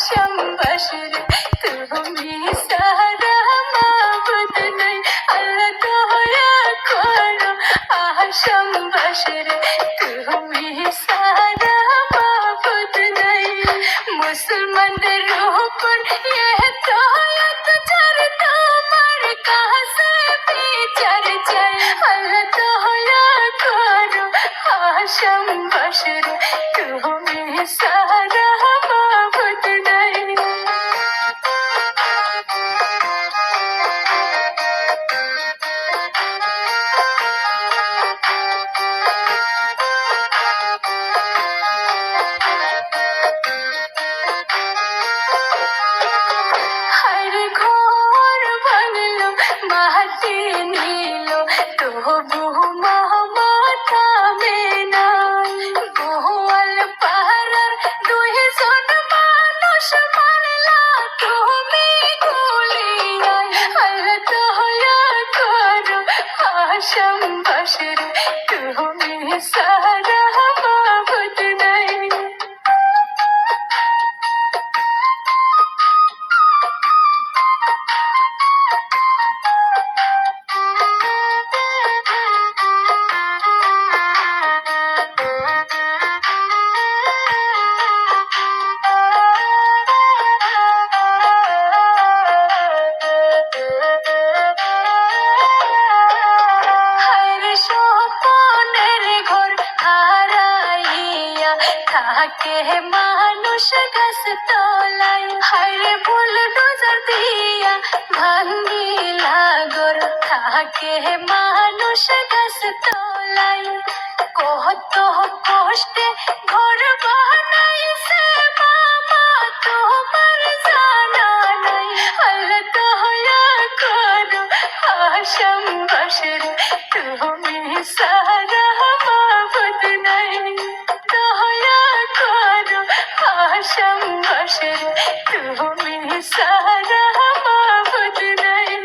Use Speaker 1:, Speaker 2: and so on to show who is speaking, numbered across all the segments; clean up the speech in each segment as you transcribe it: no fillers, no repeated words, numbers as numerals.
Speaker 1: आशम बशर तुम्हें सारा माबूद नहीं अल्लाह तो या करो आशम बशर तुम्हें सारा माबूद नहीं मुसलमानদের উপর यह तो अत्याचार তোমার কাছে বিচার চাই अल्लाह तो या करो आशम बशर तुम्हें सारा माबूद नहीं हर घोर बंगलो माटी नीलो तबु ममता में নাই গোয়াল পাড়ার দুইজন মানুষ মারলা তুমি গুলিয়ায় আল্লাহ দয়া করো আশম বশর তুমি সারা মাবুদ নাই হায়রে স্বপনের ঘর হারাইয়া থাকে মানুষ গাছ তলায় হায়রে বুলডোজার দিয়া ভাঙ্গিলা ঘর থাকে মানুষ গাছ তলায় কত কষ্টে ঘর বানাইছে মামা তোমার জানা নাই আল্লাহ দয়া করো आशम बशर तुम्हें सारा माबूद नहीं दया करो आशम बशर तुम्हें सारा माबूद नहीं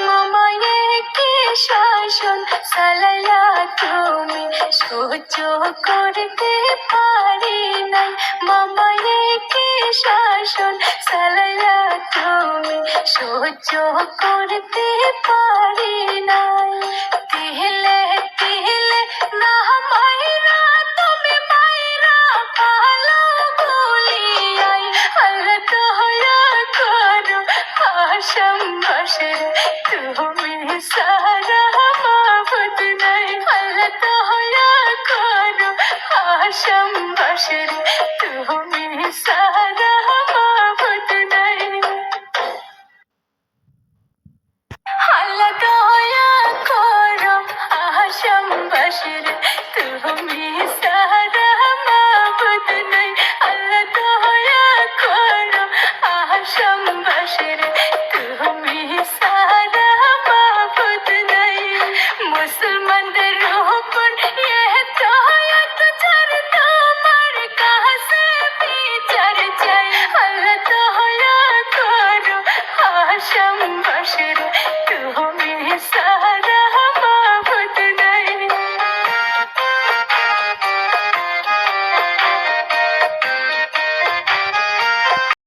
Speaker 1: মামায়ে কি শাসন সালাইয়া তুমি সহ্য করতে পারি নাই মামায়ে কি শাসন সালাইয়া তুমি সহ্য করতে পারি নাই তিলে তিলে না মাইরা তুমি মাইরা পালো গুলিয়াই আল্লাহ দয়া করো आशम बशर तुम्हें सारा माबूद नहीं अल्लाह दया करो आशम बशर